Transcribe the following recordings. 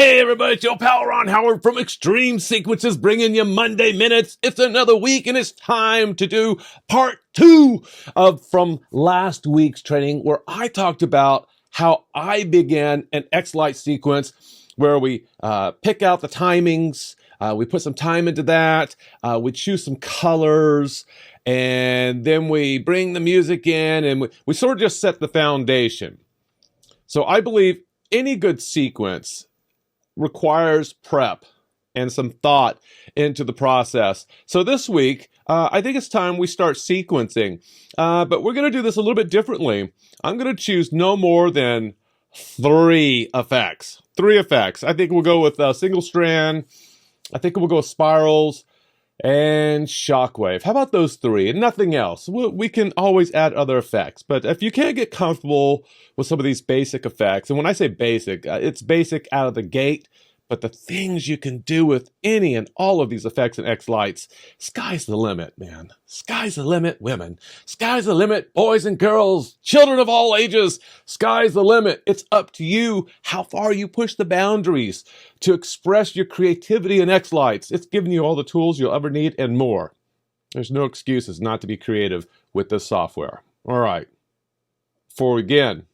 Hey everybody, it's your pal Ron Howard from Extreme Sequences bringing you Monday Minutes. It's another week and it's time to do part 2 of from last week's training where I talked about how I began an xLights sequence where we pick out the timings, we put some time into that, we choose some colors, and then we bring the music in and we sort of just set the foundation. So I believe any good sequence requires prep and some thought into the process. So this week, I think it's time we start sequencing. But we're going to do this a little bit differently. I'm going to choose no more than 3 effects. 3 effects. I think we'll go with single strand. I think we'll go with spirals and Shockwave. How about those 3 and nothing else? We can always add other effects, but if you can't get comfortable with some of these basic effects, and when I say basic, it's basic out of the gate, but the things you can do with any and all of these effects in xLights, sky's the limit, man. Sky's the limit, women. Sky's the limit, boys and girls, children of all ages. Sky's the limit. It's up to you how far you push the boundaries to express your creativity in xLights. It's giving you all the tools you'll ever need and more. There's no excuses not to be creative with this software. All right, before we begin,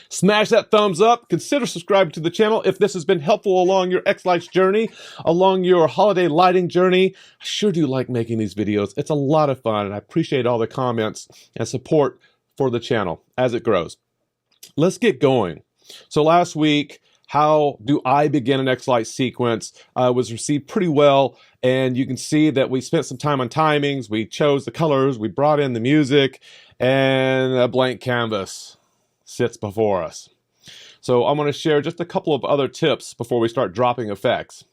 smash that thumbs up. Consider subscribing to the channel if this has been helpful along your xLights journey, along your holiday lighting journey. I sure do like making these videos. It's a lot of fun, and I appreciate all the comments and support for the channel as it grows. Let's get going. So last week, how do I begin an xLights sequence was received pretty well, and you can see that we spent some time on timings, we chose the colors, we brought in the music, and a blank canvas sits before us. So I'm going to share just a couple of other tips before we start dropping effects.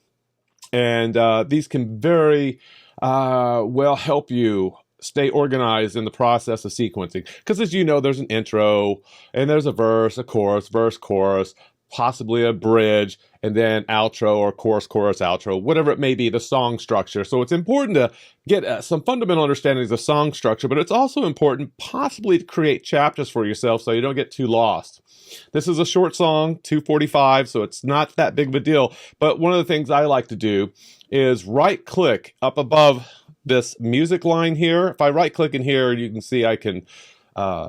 And these can very well help you stay organized in the process of sequencing. Because as you know, there's an intro, and there's a verse, chorus, possibly a bridge, and then outro or chorus, outro, whatever it may be, the song structure. So it's important to get some fundamental understandings of song structure, but it's also important possibly to create chapters for yourself so you don't get too lost. This is a short song, 2:45, so it's not that big of a deal. But one of the things I like to do is right-click up above this music line here. If I right-click in here, you can see I can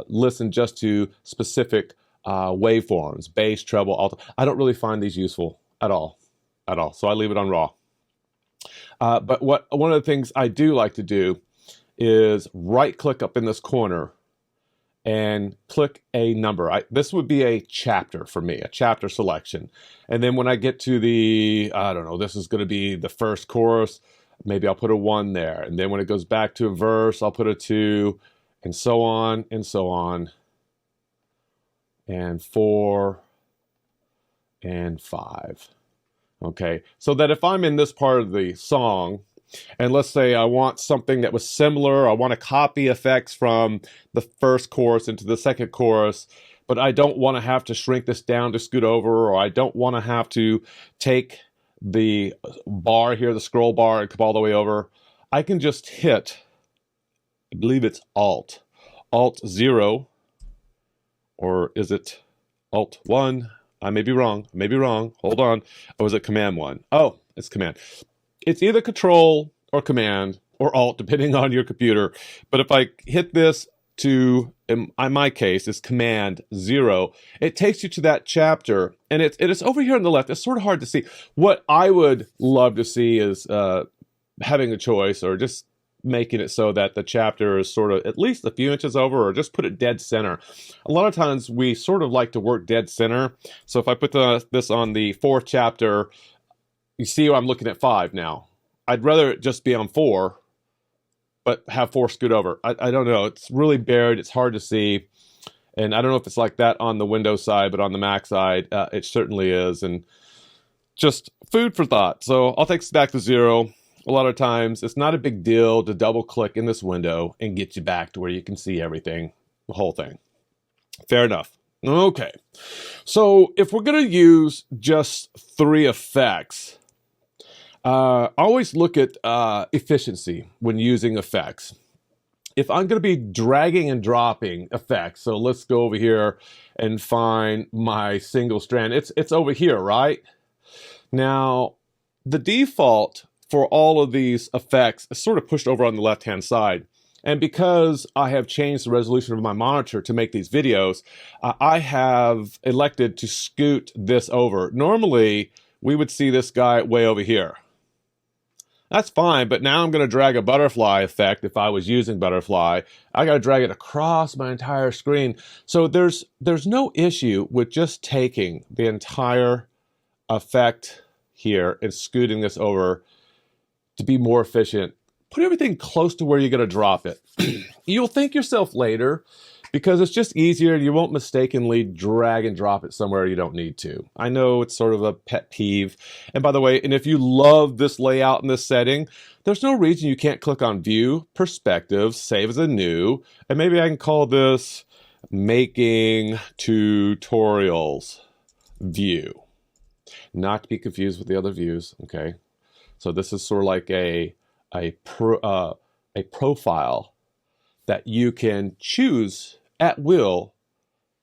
listen just to specific waveforms, bass, treble, alto. I don't really find these useful at all. So I leave it on raw. But one of the things I do like to do is right-click up in this corner and click a number. This would be a chapter for me, a chapter selection. And then when I get to the, I don't know, this is going to be the first chorus, maybe I'll put a 1 there. And then when it goes back to a verse, I'll put a 2, and so on, and so on. And 4, and 5. Okay, so that if I'm in this part of the song, and let's say I want something that was similar, I want to copy effects from the first chorus into the second chorus, but I don't want to have to shrink this down to scoot over, or I don't want to have to take the bar here, the scroll bar, and come all the way over, I can just hit, I believe it's Alt 0, or is it Alt 1? I may be wrong. Hold on. Or is it Command 1? Oh, it's Command. It's either Control or Command or Alt, depending on your computer. But if I hit this to, in my case, it's Command 0, it takes you to that chapter. And it's over here on the left. It's sort of hard to see. What I would love to see is having a choice, or just making it so that the chapter is sort of at least a few inches over, or just put it dead center. A lot of times we sort of like to work dead center. So if I put this on the 4th chapter, you see I'm looking at 5 now. I'd rather it just be on 4, but have 4 scoot over. I don't know. It's really buried. It's hard to see. And I don't know if it's like that on the Windows side, but on the Mac side, it certainly is. And just food for thought. So I'll take us back to 0. A lot of times, it's not a big deal to double-click in this window and get you back to where you can see everything, the whole thing. Fair enough. Okay. So if we're going to use just 3 effects, always look at efficiency when using effects. If I'm going to be dragging and dropping effects, so let's go over here and find my single strand. It's over here, right? Now, the default for all of these effects is sort of pushed over on the left-hand side. And because I have changed the resolution of my monitor to make these videos, I have elected to scoot this over. Normally, we would see this guy way over here. That's fine, but now I'm going to drag a butterfly effect. If I was using butterfly, I got to drag it across my entire screen. So there's no issue with just taking the entire effect here and scooting this over to be more efficient. Put everything close to where you're going to drop it. You'll thank yourself later because it's just easier. You won't mistakenly drag and drop it somewhere you don't need to. I know it's sort of a pet peeve. And by the way, and if you love this layout and this setting, there's no reason you can't click on View, Perspective, Save as a New, and maybe I can call this Making Tutorials View. Not to be confused with the other views, okay? So this is sort of like a profile that you can choose at will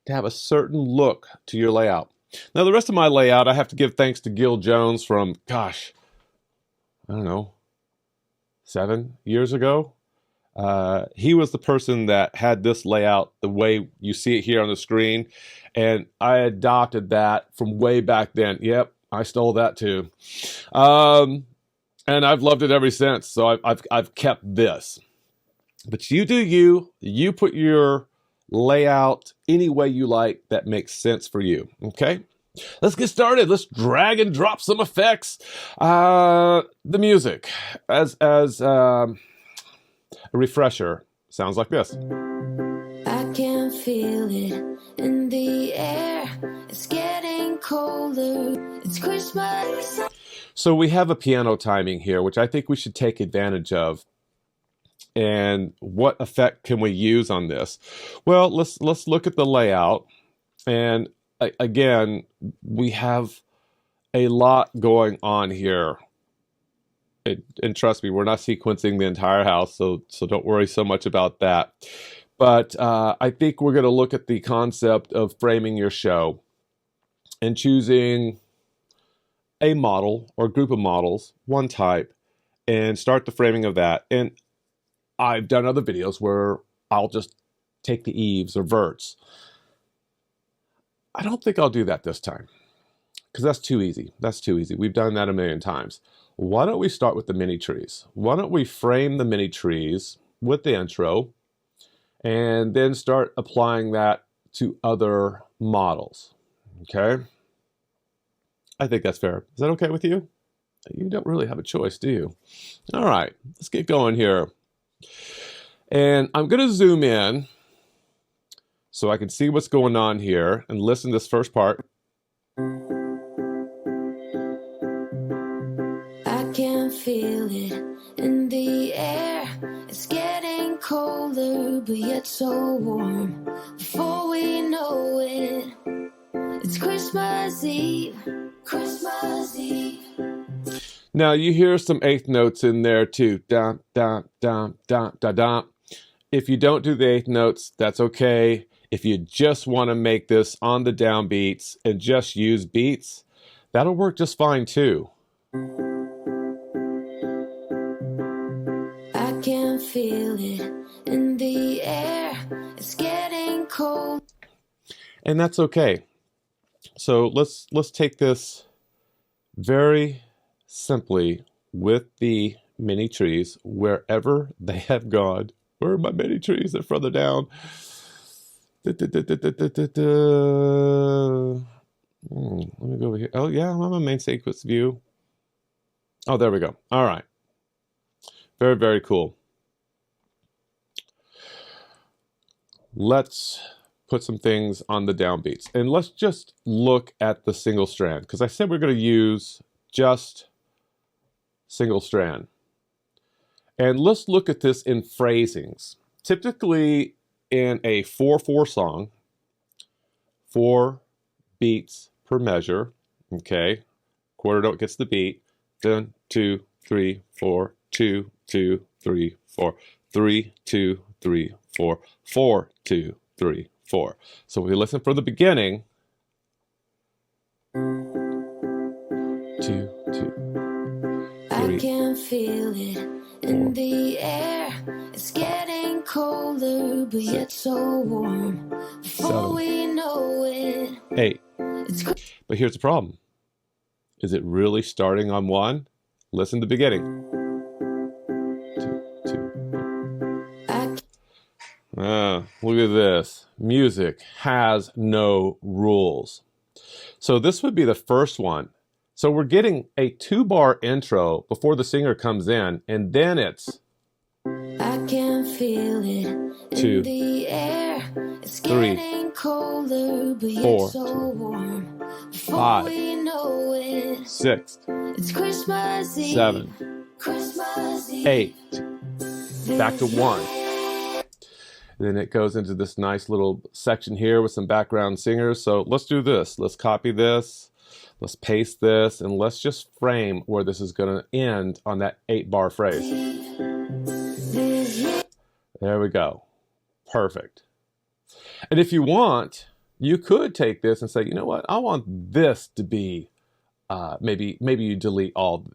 to have a certain look to your layout. Now, the rest of my layout, I have to give thanks to Gil Jones from, gosh, I don't know, 7 years ago. He was the person that had this layout the way you see it here on the screen, and I adopted that from way back then. Yep, I stole that too. And I've loved it ever since, so I've kept this. But you do you. You put your layout any way you like that makes sense for you, okay? Let's get started. Let's drag and drop some effects. The music, as a refresher, sounds like this. I can feel it in the air. It's getting colder. It's Christmas. So we have a piano timing here, which I think we should take advantage of. And what effect can we use on this? Well, let's look at the layout. And again, we have a lot going on here. And trust me, we're not sequencing the entire house, so don't worry so much about that. But I think we're going to look at the concept of framing your show and choosing a model or group of models, one type, and start the framing of that. And I've done other videos where I'll just take the eaves or verts. I don't think I'll do that this time because that's too easy. That's too easy. We've done that a million times. Why don't we start with the mini trees? Why don't we frame the mini trees with the intro and then start applying that to other models, okay? I think that's fair. Is that okay with you? You don't really have a choice, do you? All right, let's get going here. And I'm going to zoom in so I can see what's going on here and listen to this first part. I can feel it in the air. It's getting colder, but yet so warm. Before we know it, it's Christmas Eve. Christmas Eve. Now you hear some eighth notes in there too. Da, da, da, da, da, da. If you don't do the eighth notes, that's okay. If you just want to make this on the downbeats and just use beats, that'll work just fine too. I can feel it in the air. It's getting cold. And that's okay. So let's take this very simply with the mini trees wherever they have gone. Where are my mini trees? They're further down. Let me go over here. Oh yeah, I'm on my main sequence view. Oh, there we go. All right. Very, very cool. Let's put some things on the downbeats. And let's just look at the single strand, because I said we're going to use just single strand. And let's look at this in phrasings. Typically in a 4/4 song, 4 beats per measure, okay? Quarter note gets the beat. 1, 2, 3, 4, 2, 2, 3, 4, 3, 2, 3, 4, 4, 2, 3, 4. So we listen from the beginning. 2, 2, I 3, can feel it in the air. It's getting colder, but yet so warm. Before 7, we know it, 8. it's But here's the problem. Is it really starting on 1? Listen to the beginning. 2, 2. Look at this. Music has no rules. So this would be the first one. So we're getting a 2-bar intro before the singer comes in, and then it's I can feel it 2, in the air. It's 3, getting colder, but yet 4, so warm. Before 5, we know it, 6, it's Christmas Eve. 7, Christmas Eve. 8. Back to 1. Then it goes into this nice little section here with some background singers. So let's do this. Let's copy this. Let's paste this. And let's just frame where this is going to end on that 8-bar phrase. There we go. Perfect. And if you want, you could take this and say, you know what? I want this to be, maybe you delete all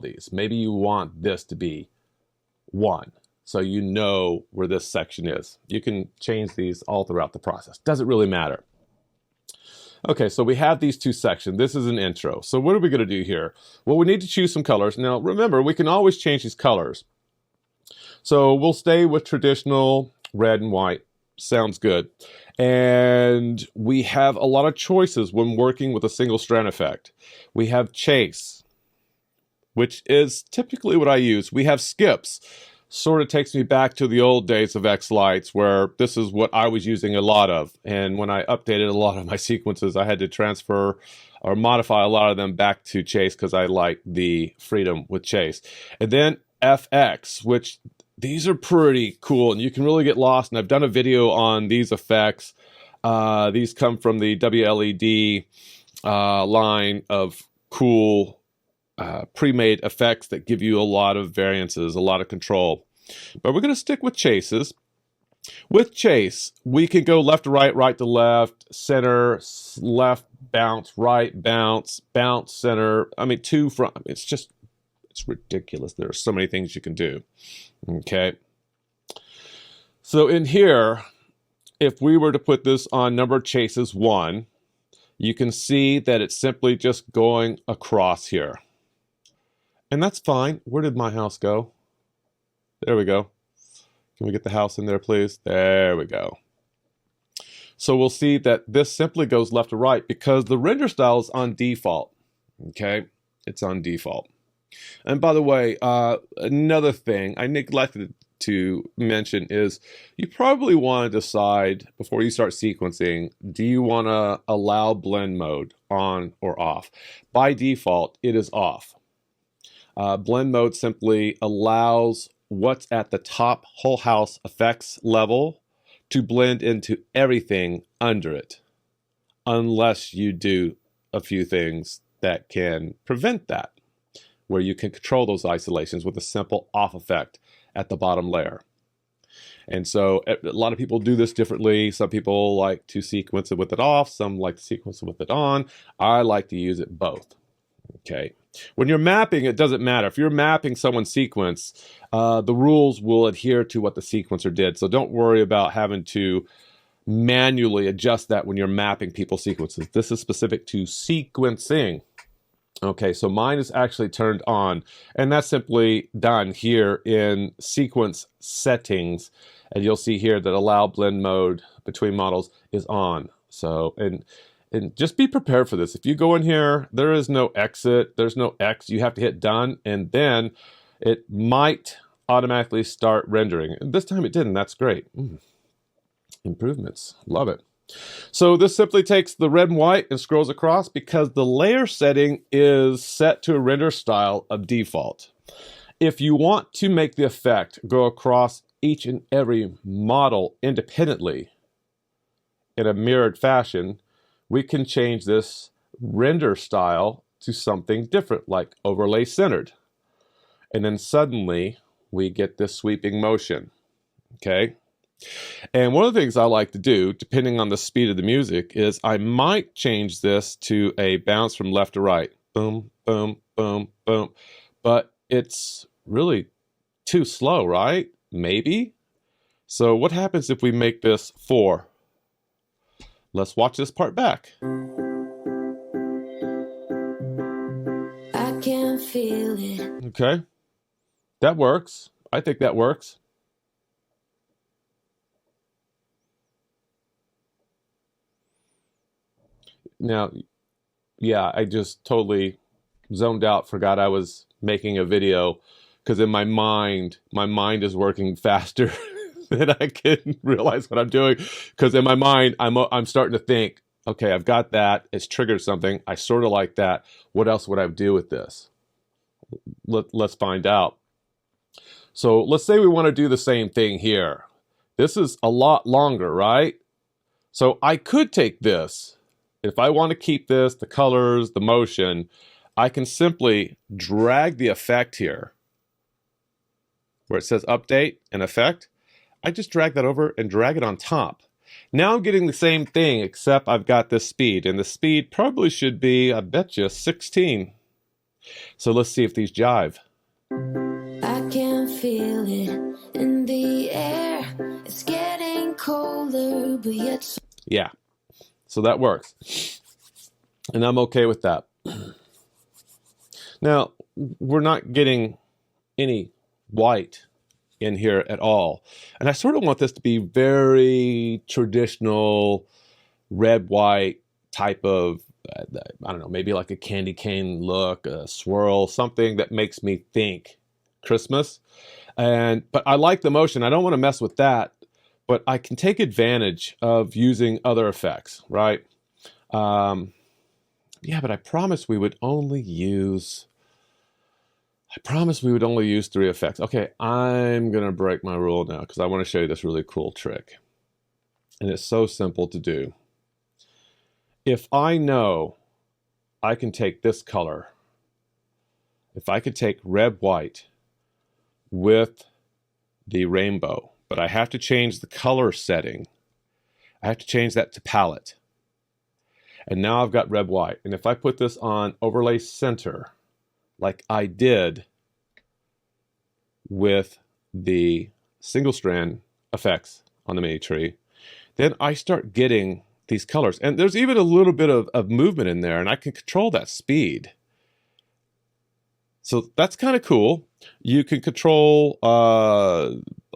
these. Maybe you want this to be 1. So you know where this section is. You can change these all throughout the process. Doesn't really matter. Okay, so we have these 2 sections. This is an intro. So what are we going to do here? Well, we need to choose some colors. Now, remember, we can always change these colors. So we'll stay with traditional red and white. Sounds good. And we have a lot of choices when working with a single strand effect. We have chase, which is typically what I use. We have skips. Sort of takes me back to the old days of xLights, where this is what I was using a lot of. And when I updated a lot of my sequences, I had to transfer or modify a lot of them back to chase because I like the freedom with chase. And then FX, which these are pretty cool and you can really get lost. And I've done a video on these effects. These come from the WLED line of cool pre-made effects that give you a lot of variances, a lot of control. But we're going to stick with chases. With chase, we can go left to right, right to left, center, left, bounce, right, bounce, bounce, center. I mean, to from. It's ridiculous. There are so many things you can do. Okay. So in here, if we were to put this on number chases 1, you can see that it's simply just going across here. And that's fine. Where did my house go? There we go. Can we get the house in there, please? There we go. So we'll see that this simply goes left to right because the render style is on default. Okay, it's on default. And by the way, another thing I neglected to mention is you probably want to decide before you start sequencing, do you want to allow blend mode on or off? By default, it is off. Blend mode simply allows what's at the top whole house effects level to blend into everything under it, unless you do a few things that can prevent that, where you can control those isolations with a simple off effect at the bottom layer. And so a lot of people do this differently. Some people like to sequence it with it off, some like to sequence it with it on. I like to use it both. Okay. When you're mapping, it doesn't matter. If you're mapping someone's sequence, the rules will adhere to what the sequencer did. So don't worry about having to manually adjust that when you're mapping people's sequences. This is specific to sequencing. Okay, so mine is actually turned on, and that's simply done here in sequence settings. And you'll see here that allow blend mode between models is on. So, and just be prepared for this. If you go in here, there is no exit, there's no X. You have to hit done, and then it might automatically start rendering. And this time it didn't. That's great. Improvements. Love it. So this simply takes the red and white and scrolls across because the layer setting is set to a render style of default. If you want to make the effect go across each and every model independently in a mirrored fashion, we can change this render style to something different, like overlay centered. And then suddenly we get this sweeping motion, okay? And one of the things I like to do, depending on the speed of the music, is I might change this to a bounce from left to right. boom, boom, boom, boom. But it's really too slow, right? Maybe. So what happens if we make this 4? Let's watch this part back. I can feel it. Okay, that works. I think that works. Now, yeah, I just totally zoned out, forgot I was making a video, because in my mind is working faster than I can realize what I'm doing. Because in my mind, I'm starting to think, okay, I've got that. It's triggered something. I sort of like that. What else would I do with this? Let's find out. So let's say we want to do the same thing here. This is a lot longer, right? So I could take this. If I want to keep this, the colors, the motion, I can simply drag the effect here where it says update and effect. I just drag that over and drag it on top. Now I'm getting the same thing, except I've got this speed, and the speed probably should be, I bet you, 16. So let's see if these jive. I can feel it in the air. It's getting colder, but yet. Yeah, so that works. And I'm okay with that. Now, we're not getting any white in here at all. And I sort of want this to be very traditional red-white type of, I don't know, maybe like a candy cane look, a swirl, something that makes me think Christmas. But I like the motion. I don't want to mess with that, but I can take advantage of using other effects, right? Yeah, but I promised we would only use 3 effects. Okay, I'm going to break my rule now because I want to show you this really cool trick. And it's so simple to do. If I know I can take this color, if I could take red, white with the rainbow, but I have to change the color setting. I have to change that to palette. And now I've got red, white. And if I put this on overlay center, like I did with the single strand effects on the mini tree, then I start getting these colors. And there's even a little bit of movement in there, and I can control that speed. So that's kind of cool. You can control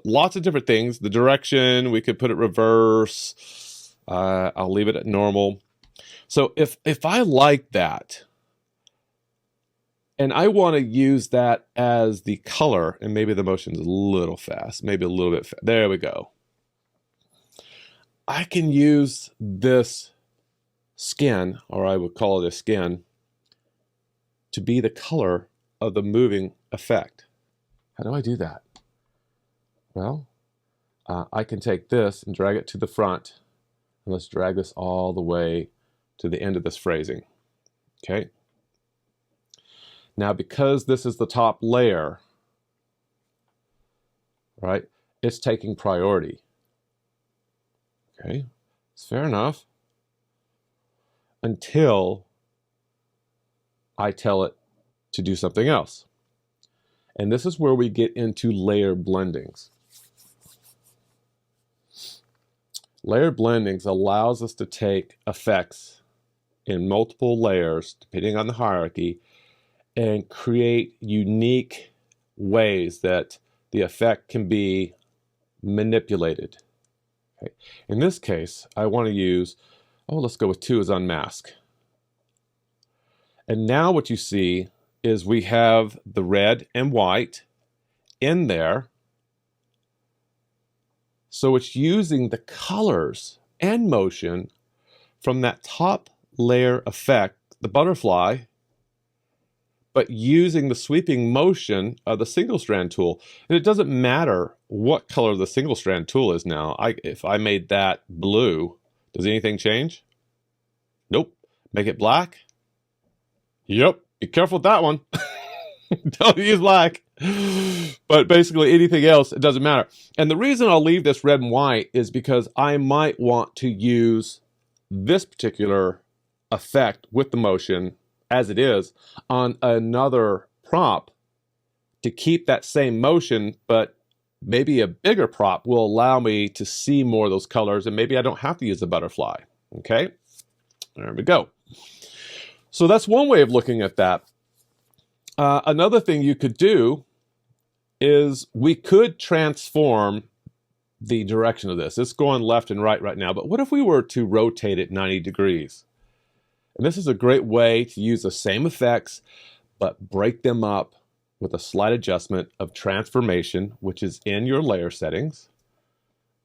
lots of different things. The direction, we could put it reverse. I'll leave it at normal. So if I like that, and I want to use that as the color, and maybe the motion's a little fast, maybe a little bit fast. There we go. I can use this skin, or I would call it a skin, to be the color of the moving effect. How do I do that? Well, I can take this and drag it to the front. And let's drag this all the way to the end of this phrasing. Okay. Now, because this is the top layer, right, it's taking priority. Okay, it's fair enough. Until I tell it to do something else. And this is where we get into layer blendings. Layer blendings allows us to take effects in multiple layers, depending on the hierarchy, and create unique ways that the effect can be manipulated. Okay. In this case, I want to use, let's go with 2 as unmask. And now what you see is we have the red and white in there. So it's using the colors and motion from that top layer effect, the butterfly, but using the sweeping motion of the single strand tool. And it doesn't matter what color the single strand tool is now. If I made that blue, does anything change? Nope. Make it black? Yep. Be careful with that one. Don't use black. But basically anything else, it doesn't matter. And the reason I'll leave this red and white is because I might want to use this particular effect with the motion as it is on another prop to keep that same motion, but maybe a bigger prop will allow me to see more of those colors, and maybe I don't have to use a butterfly. Okay, there we go. So that's one way of looking at that. Another thing you could do is we could transform the direction of this. It's going left and right now, but what if we were to rotate it 90 degrees? And this is a great way to use the same effects, but break them up with a slight adjustment of transformation, which is in your layer settings.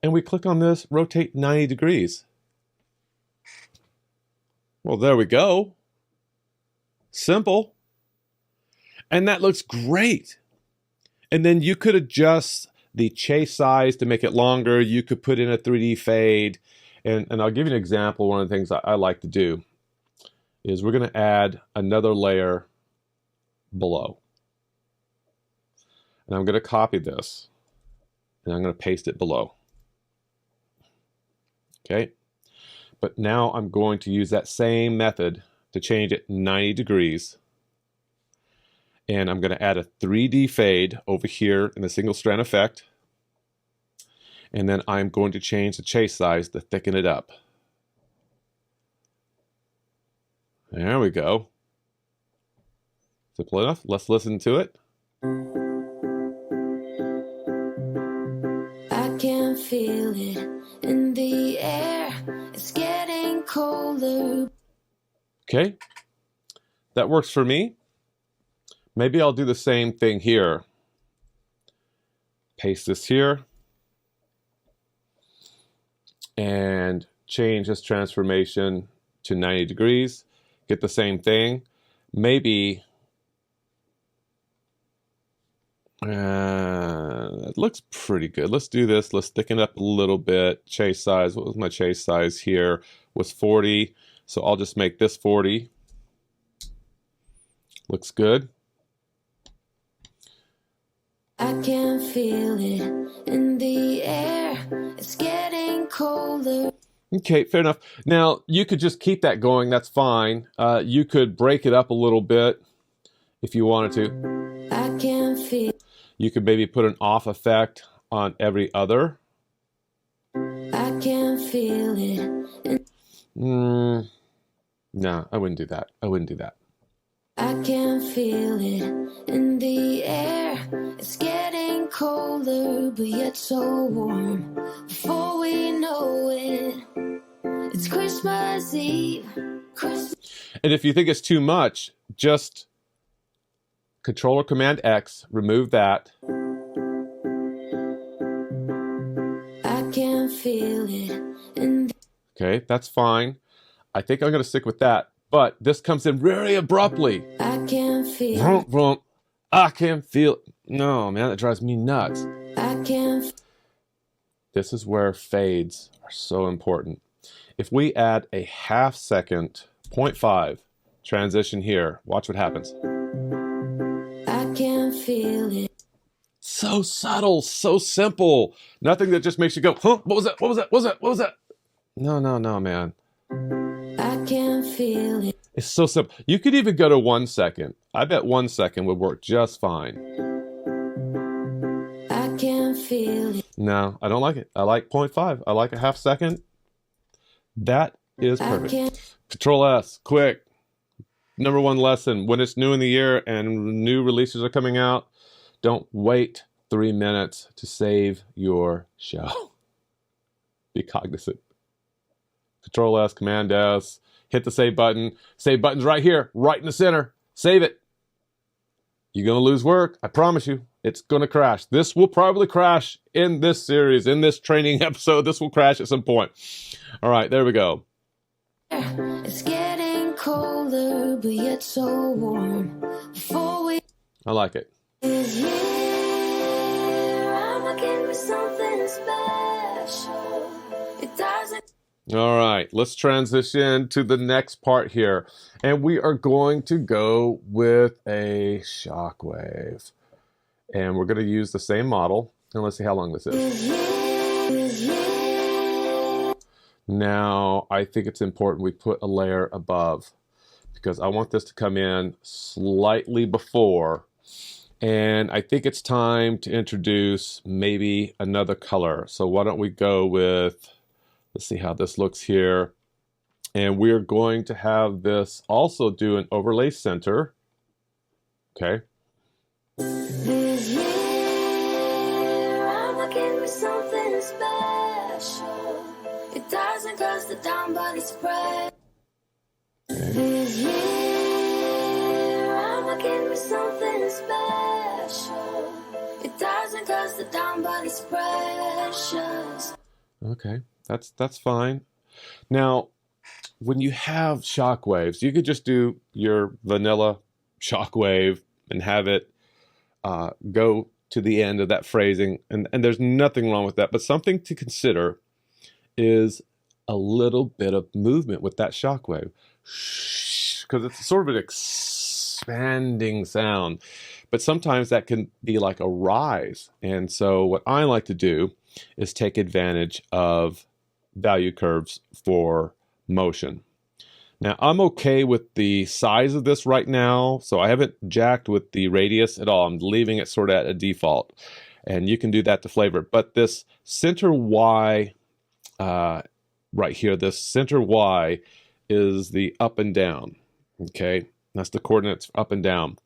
And we click on this, rotate 90 degrees. Well, there we go. Simple. And that looks great. And then you could adjust the chase size to make it longer. You could put in a 3D fade. And I'll give you an example. One of the things I like to do is we're going to add another layer below. And I'm going to copy this, and I'm going to paste it below. Okay. But now I'm going to use that same method to change it 90 degrees. And I'm going to add a 3D fade over here in the single strand effect. And then I'm going to change the chase size to thicken it up. There we go. Simple enough. Let's listen to it. I can feel it in the air. It's getting colder. Okay. That works for me. Maybe I'll do the same thing here. Paste this here. And change this transformation to 90 degrees. Get the same thing. Maybe it looks pretty good. Let's do this. Let's thicken it up a little bit. Chase size. What was my chase size here? Was 40. So I'll just make this 40. Looks good. I can feel it in the air. It's getting colder. Okay, fair enough. Now, you could just keep that going. That's fine. You could break it up a little bit if you wanted to. I can feel. You could maybe put an off effect on every other. I can feel it. No, I wouldn't do that. I wouldn't do that. I can feel it in the air. It's getting colder, but yet so warm. Before we know it, it's Christmas Eve. And if you think it's too much, just Control or Command X, remove that. I can feel it in. Okay, that's fine. I think I'm going to stick with that. But this comes in very abruptly. I can feel. Vroom, vroom. I can feel. No, man, that drives me nuts. I can. This is where fades are so important. If we add a ½ second, 0.5 transition here, watch what happens. I can feel it. So subtle, so simple. Nothing that just makes you go, huh? What was that? What was that? What was that? What was that? No, man. I can feel it. It's so simple. You could even go to 1 second. I bet 1 second would work just fine. I can feel it. No, I don't like it. I like 0.5. I like a ½ second. That is perfect. Control S, quick. #1 lesson. When it's new in the year and new releases are coming out, don't wait 3 minutes to save your show. Be cognizant. Control S, Command S, hit the save button. Save button's right here, right in the center. Save it. You're going to lose work. I promise you. It's going to crash. This will probably crash in this series, in this training episode. This will crash at some point. All right, there we go. It's getting colder, but yet so warm. Before we I like it. is here, I'ma give you something special. It doesn't. All right, let's transition to the next part here. And we are going to go with a Shockwave. And we're going to use the same model. And let's see how long this is. Now, I think it's important we put a layer above, because I want this to come in slightly before. And I think it's time to introduce maybe another color. So why don't we go with, let's see how this looks here. And we're going to have this also do an overlay center. Okay. This year, I'm looking for something special. It doesn't cause the down body spread. This year, I'm looking for something special. It doesn't cause the down body's precious. Okay, that's fine. Now, when you have shockwaves, you could just do your vanilla shockwave and have it go to the end of that phrasing, and there's nothing wrong with that. But something to consider is a little bit of movement with that shockwave, because it's sort of an expanding sound. But sometimes that can be like a rise. And so what I like to do is take advantage of value curves for motion. Now, I'm okay with the size of this right now, so I haven't jacked with the radius at all. I'm leaving it sort of at a default, and you can do that to flavor it. But this center Y right here, this center Y is the up and down, okay? That's the coordinates up and down.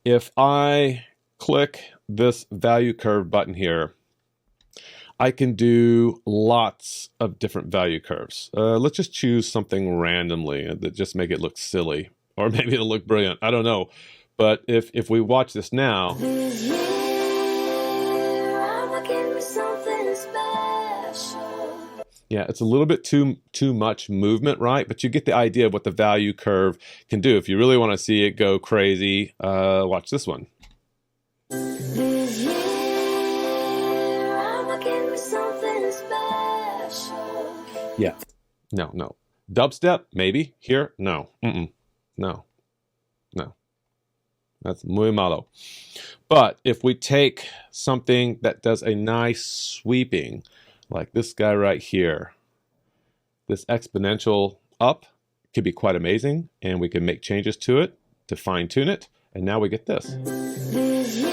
If I click this value curve button here, I can do lots of different value curves. Let's just choose something randomly that just make it look silly, or maybe it'll look brilliant. I don't know. But if we watch this now, This year, I'm looking for something special. yeah, it's a little bit too much movement, right? But you get the idea of what the value curve can do. If you really want to see it go crazy, watch this one. This year, I'm looking for something special. Yeah, no. Dubstep, maybe. Here, no. No. That's muy malo. But if we take something that does a nice sweeping, like this guy right here, this exponential up could be quite amazing, and we can make changes to it to fine tune it, and now we get this. This year,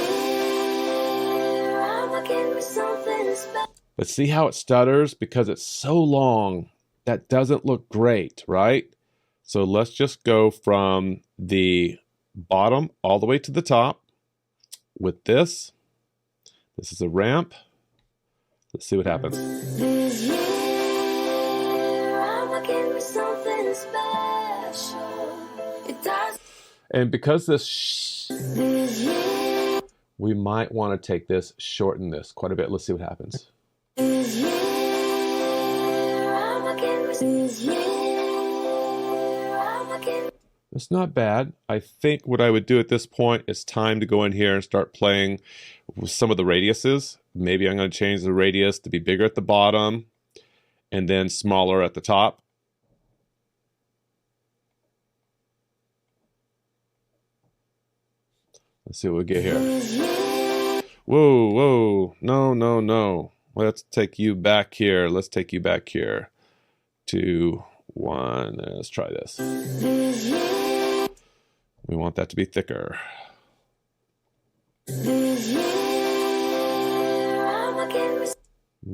I'm looking for something special. But see how it stutters? Because it's so long, that doesn't look great, right? So let's just go from the bottom all the way to the top with this. This is a ramp. Let's see what happens. This year, I'm looking for something special. It does. And because this This year, we might want to take this, shorten this quite a bit. Let's see what happens. this year, I'm looking for. This year, I'm looking. It's not bad. I think what I would do at this point is time to go in here and start playing with some of the radiuses. Maybe I'm going to change the radius to be bigger at the bottom and then smaller at the top. Let's see what we get here. Whoa. No. Let's take you back here. Let's take you back here to 1. Let's try this. We want that to be thicker.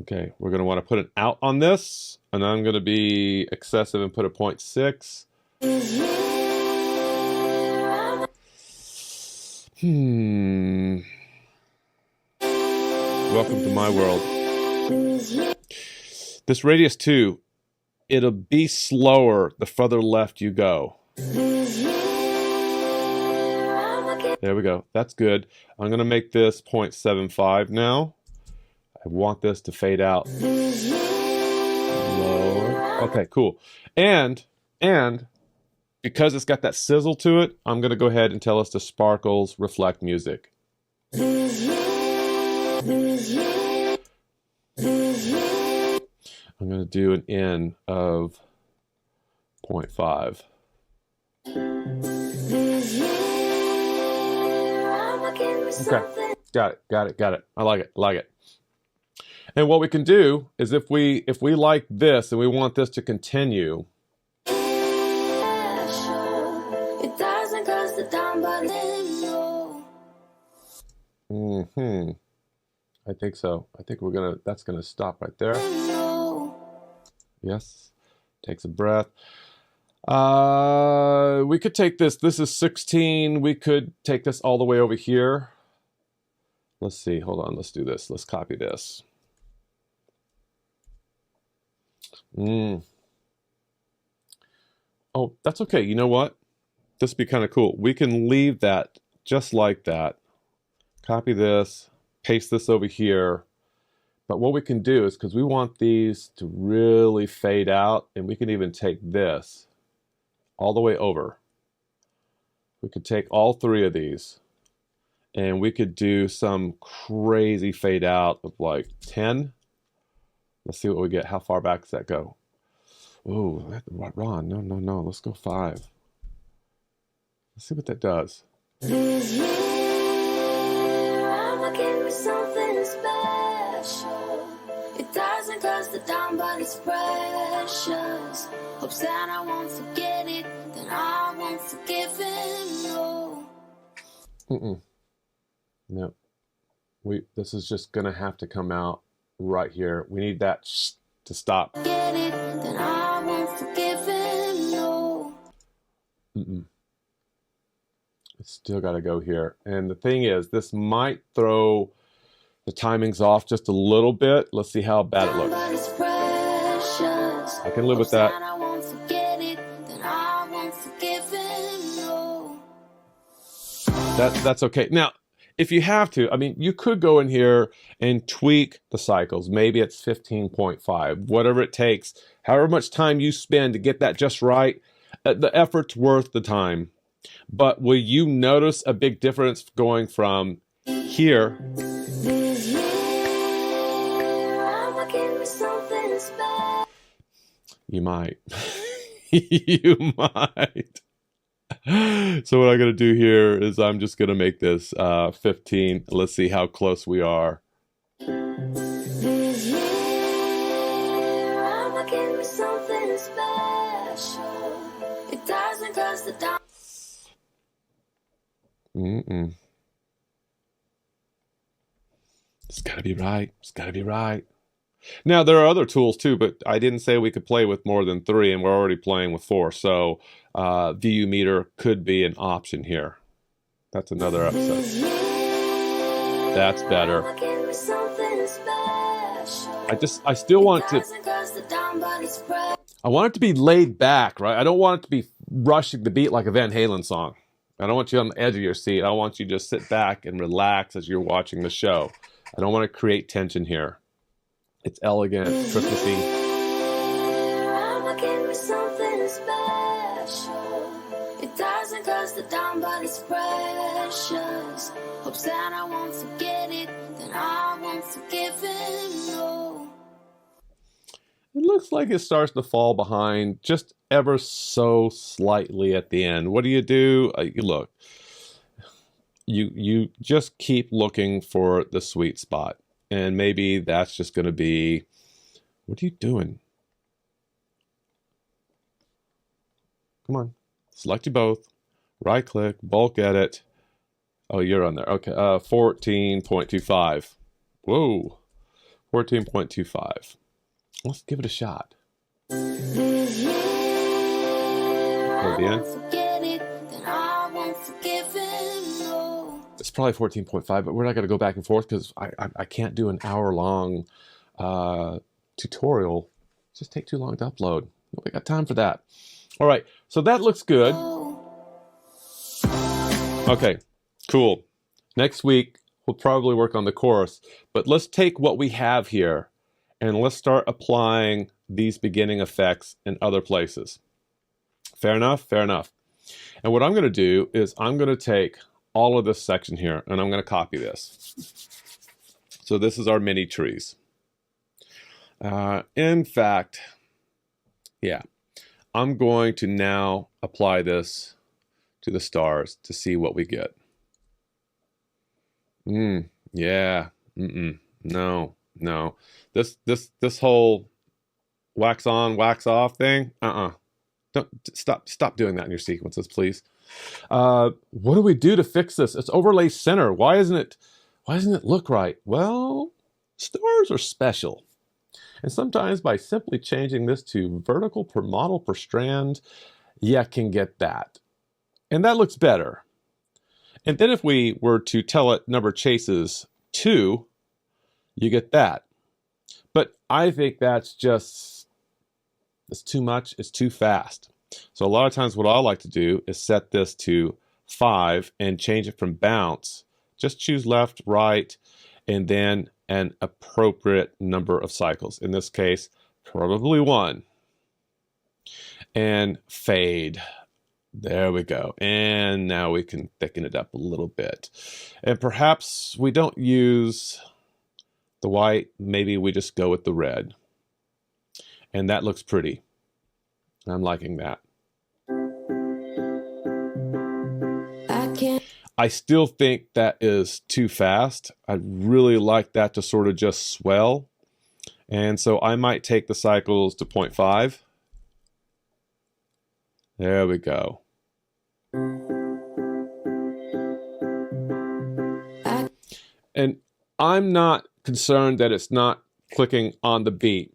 Okay, we're going to want to put an out on this, and I'm going to be excessive and put a 0.6. Welcome to my world. This radius 2, it'll be slower the further left you go. There we go. That's good. I'm going to make this 0.75 now. I want this to fade out. Lower. Okay, cool. And because it's got that sizzle to it, I'm going to go ahead and tell us to sparkles reflect music. I'm going to do an N of 0.5. Okay, got it. I like it. And what we can do is if we like this and we want this to continue, down by the Mm-hmm. I think so. I think that's gonna stop right there. Yes. Takes a breath. We could take this. This is 16. We could take this all the way over here. Let's see. Hold on. Let's do this. Let's copy this. Oh, that's okay. You know what? This would be kind of cool. We can leave that just like that. Copy this. Paste this over here. But what we can do is, because we want these to really fade out, and we can even take this all the way over. We could take all three of these, and we could do some crazy fade out of like 10. Let's see what we get. How far back does that go? Oh, Ron, no. Let's go 5. Let's see what that does. This year, I'ma give me something special. It doesn't cost a dime, but it's precious. Hopes that I won't forget it, then I won't forgive it, no. No. This is just gonna have to come out right here. We need that to stop. Get it, then I won't forgive it, no. It's still got to go here. And the thing is, this might throw the timings off just a little bit. Let's see how bad it looks. I can live with that. That's okay. Now, if you have to, I mean, you could go in here and tweak the cycles. Maybe it's 15.5, whatever it takes, however much time you spend to get that just right. The effort's worth the time. But will you notice a big difference going from here? You might. You might. So what I'm going to do here is I'm just going to make this 15. Let's see how close we are. This year, I'ma give me something special. It doesn't cost a dime. It's got to be right. It's got to be right. Now, there are other tools too, but I didn't say we could play with more than 3, and we're already playing with 4. So VU meter could be an option here. That's another episode. That's better. I still want to, I want it to be laid back, right? I don't want it to be rushing the beat like a Van Halen song. I don't want you on the edge of your seat. I want you to just sit back and relax as you're watching the show. I don't want to create tension here. It's elegant, it's Christmassy. It doesn't cost a dime, but it's precious. Hopes that I won't forget it, then I won't forgive it, no. It looks like it starts to fall behind just ever so slightly at the end. What do? You look. You just keep looking for the sweet spot. And maybe that's just going to be, what are you doing? Come on. Select you both. Right click, bulk edit. Oh, you're on there. Okay. 14.25. Whoa. 14.25. Let's give it a shot. This year, At the end. forget it, then I won't forgive it, no. It's probably 14.5, but we're not going to go back and forth because I can't do an hour-long tutorial. It just take too long to upload. Nobody got time for that. All right, so that looks good. Okay, cool. Next week, we'll probably work on the chorus, but let's take what we have here and let's start applying these beginning effects in other places. Fair enough? Fair enough. And what I'm going to do is I'm going to take all of this section here, and I'm going to copy this. So this is our mini trees. In fact, yeah, I'm going to now apply this to the stars to see what we get. Yeah, no. This whole wax on, wax off thing, don't stop doing that in your sequences, please. What do we do to fix this? It's overlay center. Why doesn't it look right? Well, stars are special. And sometimes by simply changing this to vertical per model per strand, you can get that. And that looks better. And then if we were to tell it number chases 2, you get that. But I think it's too much, it's too fast. So a lot of times what I like to do is set this to 5 and change it from bounce. Just choose left, right, and then an appropriate number of cycles. In this case, probably 1. And fade. There we go. And now we can thicken it up a little bit. And perhaps we don't use the white, maybe we just go with the red. And that looks pretty. I'm liking that. I still think that is too fast. I'd really like that to sort of just swell. And so I might take the cycles to 0.5. There we go. And I'm not concerned that it's not clicking on the beat.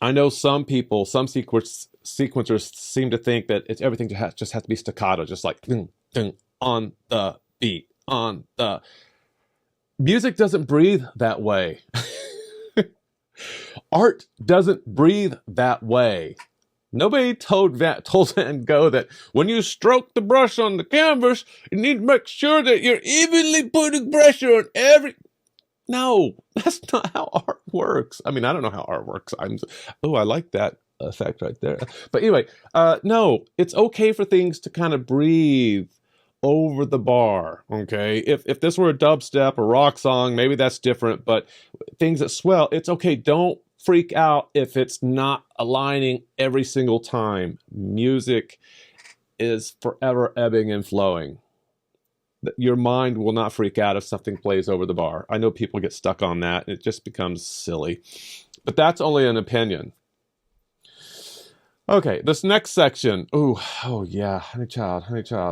I know some people, some sequencers seem to think that everything just has to be staccato, just like ding, ding, on the beat, on the... Music doesn't breathe that way. Art doesn't breathe that way. Nobody told Van Gogh that when you stroke the brush on the canvas, you need to make sure that you're evenly putting pressure on every... No, that's not how art works. I mean, I don't know how art works. I like that effect right there. But anyway, no, it's okay for things to kind of breathe over the bar, okay? If this were a dubstep or rock song, maybe that's different, but things that swell, it's okay. Don't freak out if it's not aligning every single time. Music is forever ebbing and flowing. Your mind will not freak out if something plays over the bar. I know people get stuck on that. It just becomes silly. But that's only an opinion. Okay, this next section. Oh yeah, honey child.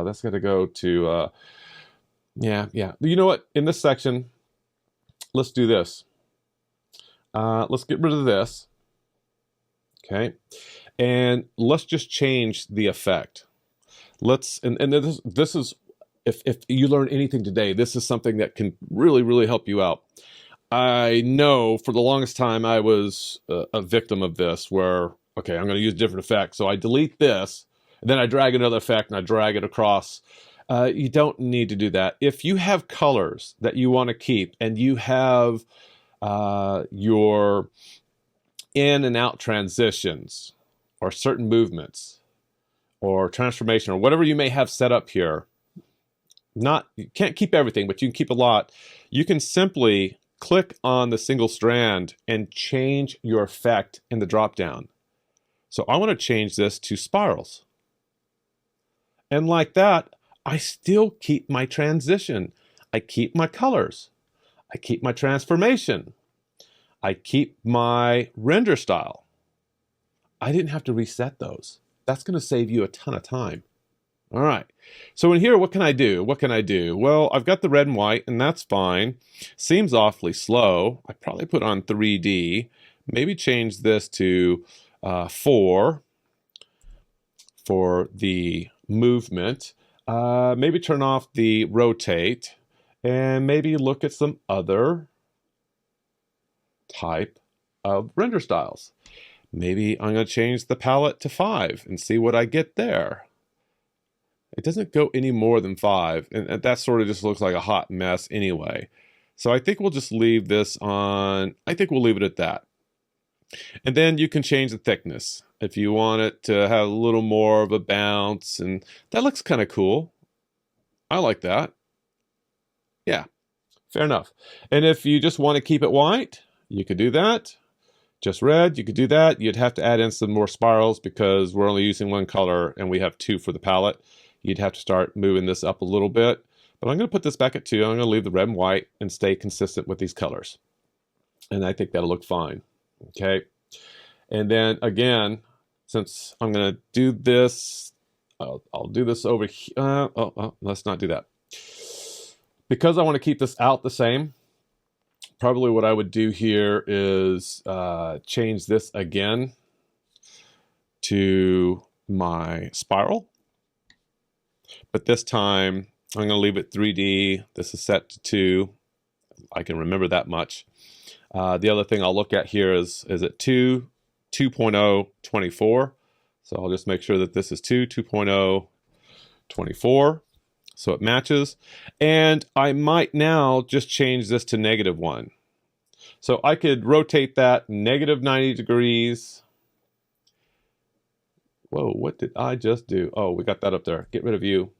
That's got to go to, yeah. You know what? In this section, let's do this. Let's get rid of this. Okay, and let's just change the effect. And this is, if you learn anything today, this is something that can really help you out. I know for the longest time I was a victim of this, where, okay, I'm going to use different effects. So I delete this, and then I drag another effect, and I drag it across. You don't need to do that. If you have colors that you want to keep, and you have your in and out transitions, or certain movements, or transformation, or whatever you may have set up here, you can't keep everything, but you can keep a lot. You can simply click on the single strand and change your effect in the drop down. So I want to change this to spirals. And like that, I still keep my transition. I keep my colors. I keep my transformation. I keep my render style. I didn't have to reset those. That's going to save you a ton of time. All right, so in here, what can I do? Well, I've got the red and white, and that's fine. Seems awfully slow. I probably put on 3D. Maybe change this to 4 for the movement. Maybe turn off the rotate, and maybe look at some other type of render styles. Maybe I'm going to change the palette to 5 and see what I get there. It doesn't go any more than 5, and that sort of just looks like a hot mess anyway. So I think we'll just leave this on. I think we'll leave it at that. And then you can change the thickness if you want it to have a little more of a bounce, and that looks kind of cool. I like that. Yeah, fair enough. And if you just want to keep it white, you could do that. Just red, you could do that. You'd have to add in some more spirals because we're only using one color and we have 2 for the palette. You'd have to start moving this up a little bit. But I'm going to put this back at 2. I'm going to leave the red and white and stay consistent with these colors. And I think that'll look fine. Okay. And then again, since I'm going to do this I'll do this over here. Let's not do that. Because I want to keep this out the same, probably what I would do here is change this again to my spiral. But this time, I'm going to leave it 3D. This is set to 2. I can remember that much. The other thing I'll look at here is it 2, 2.0, 24. So I'll just make sure that this is 2, 2.0, 24. So it matches. And I might now just change this to -1. So I could rotate that -90 degrees. Whoa, what did I just do? Oh, we got that up there. Get rid of you.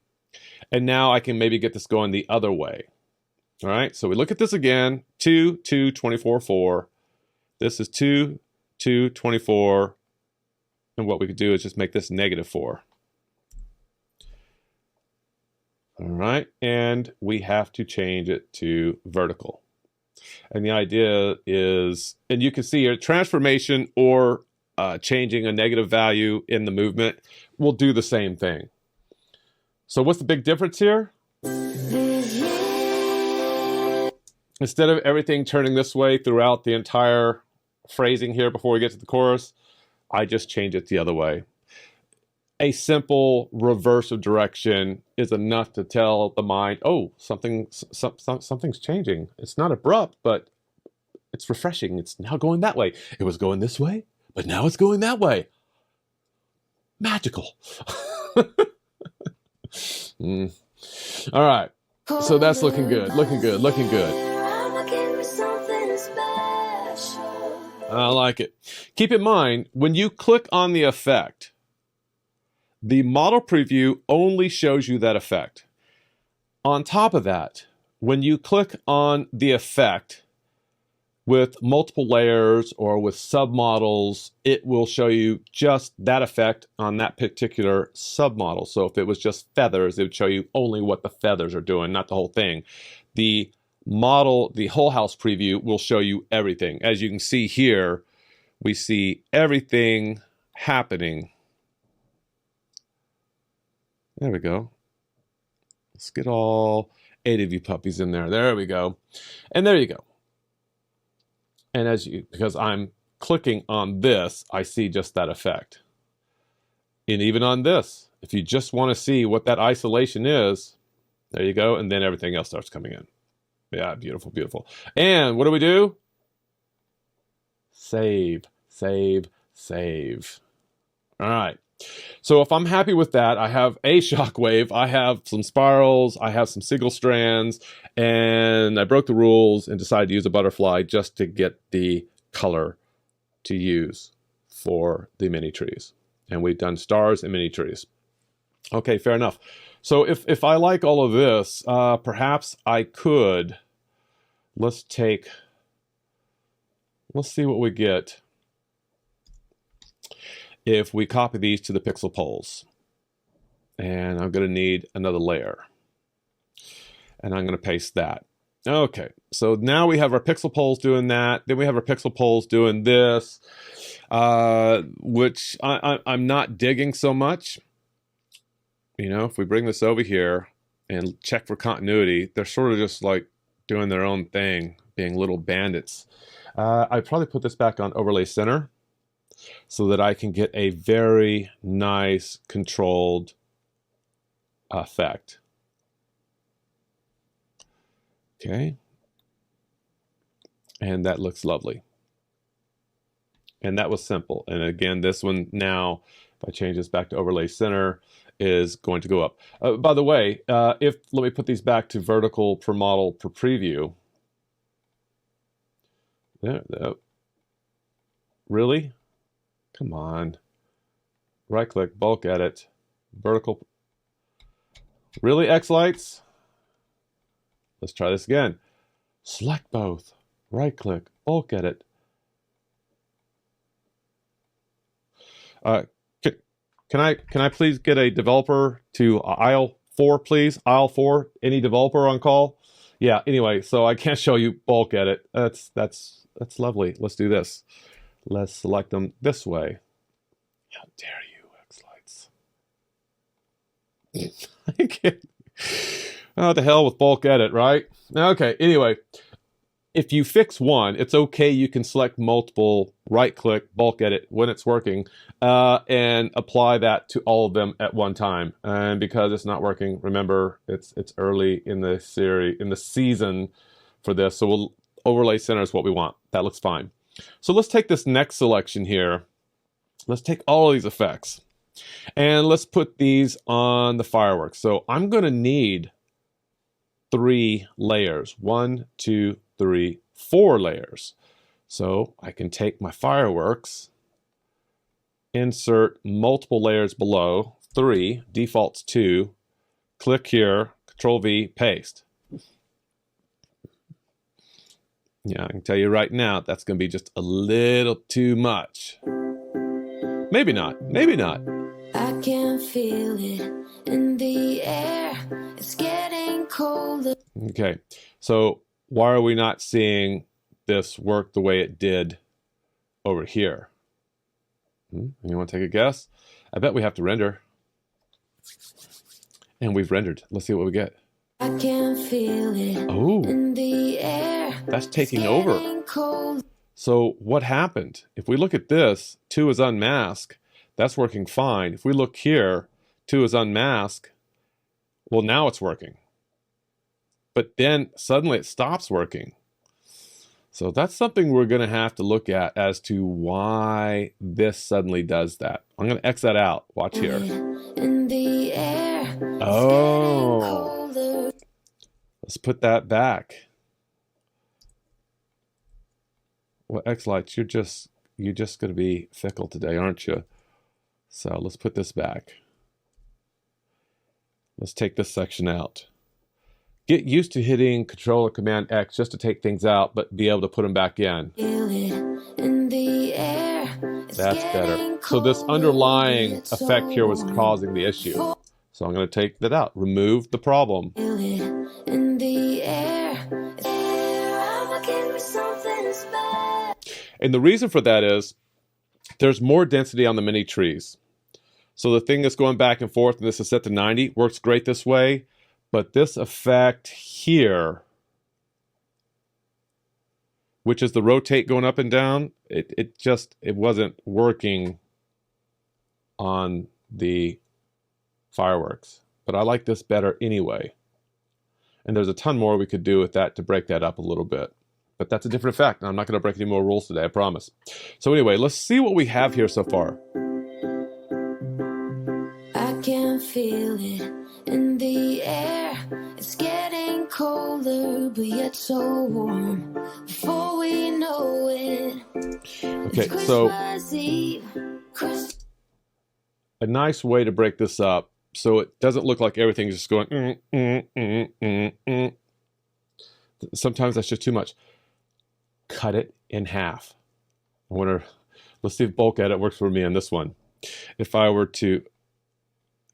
And now I can maybe get this going the other way. All right, so we look at this again. 2, 2, 24, 4. This is 2, 2, 24. And what we could do is just make this -4. All right, and we have to change it to vertical. And the idea is, and you can see here, transformation or changing a negative value in the movement will do the same thing. So what's the big difference here? Instead of everything turning this way throughout the entire phrasing here before we get to the chorus, I just change it the other way. A simple reverse of direction is enough to tell the mind, oh, something's changing. It's not abrupt, but it's refreshing. It's now going that way. It was going this way, but now it's going that way. Magical. All right. So that's looking good, looking good, looking good. I like it. Keep in mind, when you click on the effect, the model preview only shows you that effect. On top of that, when you click on the effect with multiple layers or with submodels, it will show you just that effect on that particular submodel. So if it was just feathers, it would show you only what the feathers are doing, not the whole thing. The model, the whole house preview will show you everything. As you can see here, we see everything happening. There we go. Let's get all 8 of you puppies in there. There we go. And there you go. And because I'm clicking on this, I see just that effect. And even on this, if you just want to see what that isolation is, there you go. And then everything else starts coming in. Yeah, beautiful, beautiful. And what do? Save, save, save. All right. So if I'm happy with that, I have a shockwave, I have some spirals, I have some single strands, and I broke the rules and decided to use a butterfly just to get the color to use for the mini trees. And we've done stars and mini trees. Okay, fair enough. So if I like all of this, perhaps I could, let's see what we get if we copy these to the pixel poles. And I'm going to need another layer. And I'm going to paste that. Okay, so now we have our pixel poles doing that. Then we have our pixel poles doing this, which I'm not digging so much. You know, if we bring this over here and check for continuity, they're sort of just like doing their own thing, being little bandits. I'd probably put this back on overlay center so that I can get a very nice controlled effect. Okay. And that looks lovely. And that was simple. And again, this one now, if I change this back to overlay center, is going to go up. By the way, let me put these back to vertical per model per preview. There. Really? Come on. Right click, bulk edit, vertical. Really, xLights? Let's try this again. Select both, right click, bulk edit. Can I please get a developer to aisle 4, please? Aisle 4, any developer on call? Yeah, anyway, so I can't show you bulk edit. That's lovely. Let's do this. Let's select them this way. How dare you, xLights. I can't. Oh, the hell with bulk edit, right? Okay, anyway, if you fix one, it's okay. You can select multiple, right-click, bulk edit when it's working, and apply that to all of them at one time. And because it's not working, remember, it's early in the series, in the season for this, so we'll overlay center is what we want. That looks fine. So let's take this next selection here. Let's take all of these effects, and let's put these on the fireworks. So I'm going to need 3 layers. 1, 2, 3, 4 layers. So I can take my fireworks, insert multiple layers below, 3, defaults 2, click here, Control V, paste. Yeah, I can tell you right now, that's going to be just a little too much. Maybe not, maybe not. I can feel it in the air. It's getting colder. Okay, so why are we not seeing this work the way it did over here? Anyone take a guess? I bet we have to render. And we've rendered. Let's see what we get. I can feel it in the air. That's taking over. Cold. So what happened? If we look at this, 2 is unmasked. That's working fine. If we look here, 2 is unmasked. Well, now it's working. But then suddenly it stops working. So that's something we're going to have to look at as to why this suddenly does that. I'm going to X that out. Watch here. In the air, oh. Let's put that back. Well, xLights, you're just going to be fickle today, aren't you? So let's put this back. Let's take this section out. Get used to hitting Control or Command X just to take things out, but be able to put them back in. That's better. So this underlying effect here was causing the issue. So I'm going to take that out. Remove the problem. And the reason for that is there's more density on the mini trees. So the thing that's going back and forth, and this is set to 90, works great this way. But this effect here, which is the rotate going up and down, it wasn't working on the fireworks. But I like this better anyway. And there's a ton more we could do with that to break that up a little bit. But that's a different effect. And I'm not going to break any more rules today, I promise. So anyway, let's see what we have here so far. I can feel it in the air. It's getting colder, but yet so warm. Before we know it. Okay, so a nice way to break this up so it doesn't look like everything's just going Sometimes that's just too much. Cut it in half. Let's see if bulk edit works for me on this one. If I were to,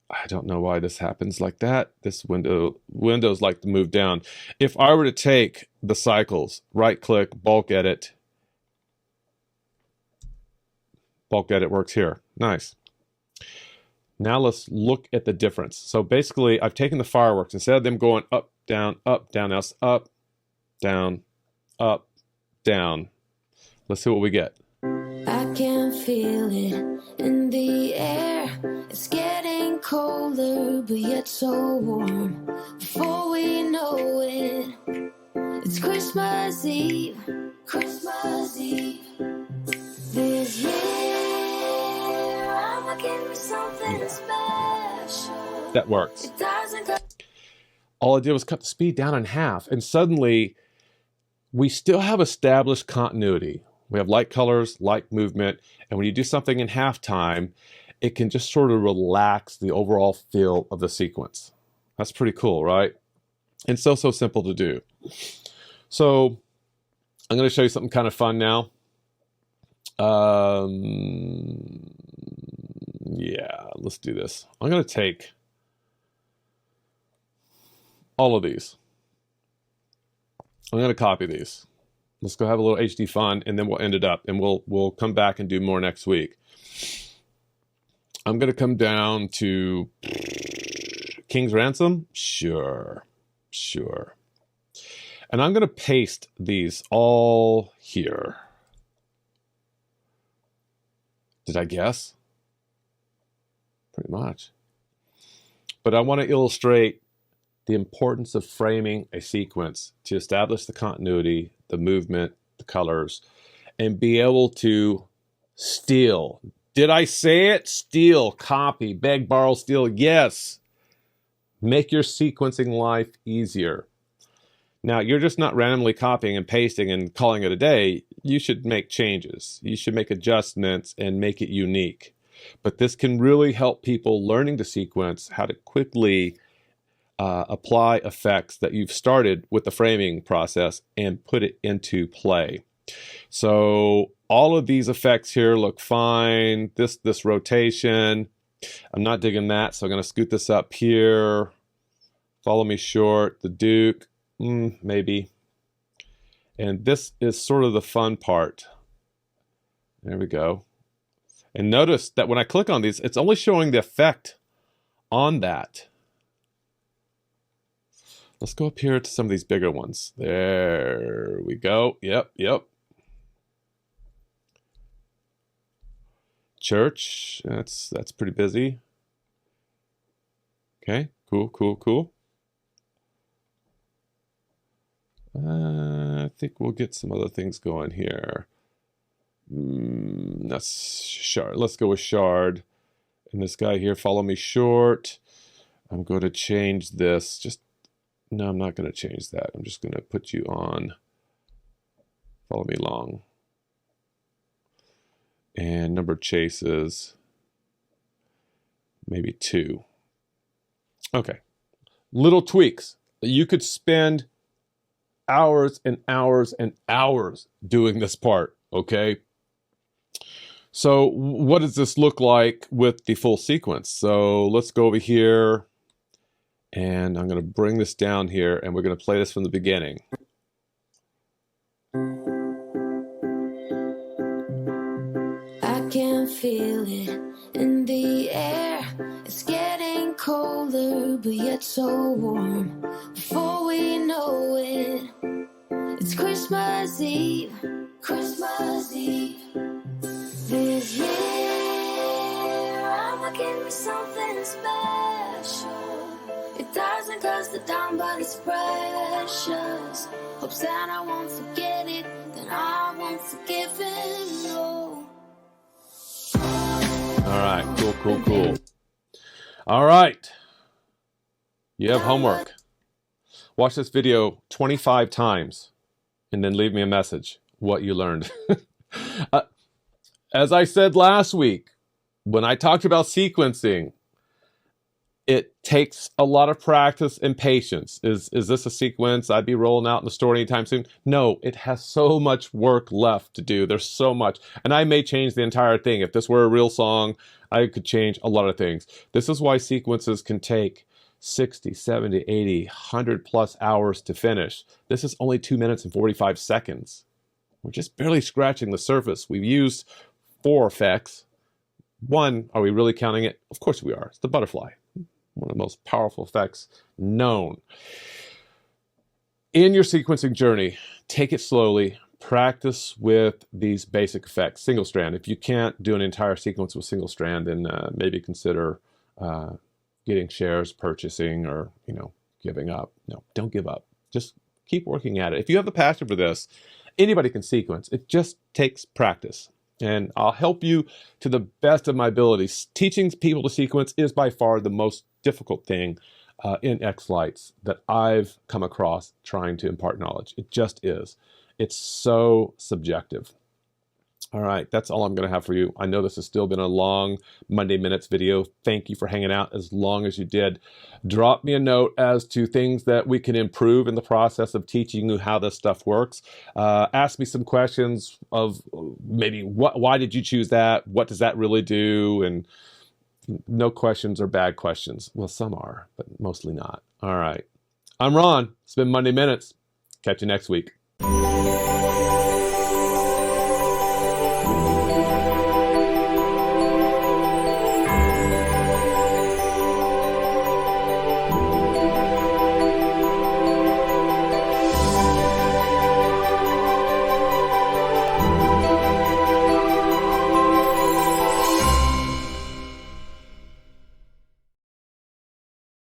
I don't know why this happens like that. This windows like to move down. If I were to take the cycles, right click, bulk edit works here. Nice. Now let's look at the difference. So basically I've taken the fireworks, instead of them going up, down, now it's up, down, up, down. Let's see what we get. I can feel it in the air. It's getting colder, but yet so warm. Before we know it, it's Christmas Eve. Christmas Eve. This year, I'ma give me something special. That works. All I did was cut the speed down in half, and suddenly we still have established continuity. We have light colors, light movement, and when you do something in halftime, it can just sort of relax the overall feel of the sequence. That's pretty cool, right? And so simple to do. So I'm going to show you something kind of fun now. Yeah, let's do this. I'm going to take all of these. I'm going to copy these. Let's go have a little HD fun, and then we'll end it up, and we'll come back and do more next week. I'm going to come down to King's Ransom? Sure. Sure. And I'm going to paste these all here. Did I guess? Pretty much. But I want to illustrate the importance of framing a sequence to establish the continuity, the movement, the colors, and be able to steal. Did I say it? Steal, copy, beg, borrow, steal. Yes. Make your sequencing life easier. Now, you're just not randomly copying and pasting and calling it a day. You should make changes. You should make adjustments and make it unique. But this can really help people learning to sequence, how to quickly apply effects that you've started with the framing process and put it into play. So all of these effects here look fine. This rotation, I'm not digging that, so I'm going to scoot this up here. Follow me short, the Duke, maybe. And this is sort of the fun part. There we go. And notice that when I click on these, it's only showing the effect on that. Let's go up here to some of these bigger ones. There we go. Yep. Church, that's pretty busy. Okay, cool. I think we'll get some other things going here. That's Shard. Let's go with Shard. And this guy here, follow me short. I'm going to change this. No, I'm not going to change that. I'm just going to put you on. Follow me long. And number of chases, maybe 2. Okay. Little tweaks. You could spend hours and hours and hours doing this part, okay? So what does this look like with the full sequence? So let's go over here, and I'm going to bring this down here, and we're going to play this from the beginning. I can feel it in the air. It's getting colder, but yet so warm. Before we know it, it's Christmas Eve. Christmas Eve. This year, I'ma give me something special. It doesn't cost a dime, but it's precious. Hope Santa won't forget it, then I won't forgive him, no. All right, cool. All right, you have homework. Watch this video 25 times and then leave me a message what you learned. As I said last week, when I talked about sequencing, it takes a lot of practice and patience. Is this a sequence I'd be rolling out in the store anytime soon? No, it has so much work left to do. There's so much. And I may change the entire thing. If this were a real song, I could change a lot of things. This is why sequences can take 60, 70, 80, 100 plus hours to finish. This is only 2 minutes and 45 seconds. We're just barely scratching the surface. We've used 4 effects. 1, are we really counting it? Of course we are. It's the butterfly. One of the most powerful effects known. In your sequencing journey, take it slowly. Practice with these basic effects. Single strand. If you can't do an entire sequence with single strand, then maybe consider getting shares, purchasing, or giving up. No, don't give up. Just keep working at it. If you have the passion for this, anybody can sequence. It just takes practice. And I'll help you to the best of my abilities. Teaching people to sequence is by far the most difficult thing in xLights that I've come across trying to impart knowledge. It just is. It's so subjective. All right, that's all I'm going to have for you. I know this has still been a long Monday Minutes video. Thank you for hanging out as long as you did. Drop me a note as to things that we can improve in the process of teaching you how this stuff works. Ask me some questions of maybe why did you choose that? What does that really do? And no questions are bad questions. Well, some are, but mostly not. All right. I'm Ron. It's been Monday Minutes. Catch you next week.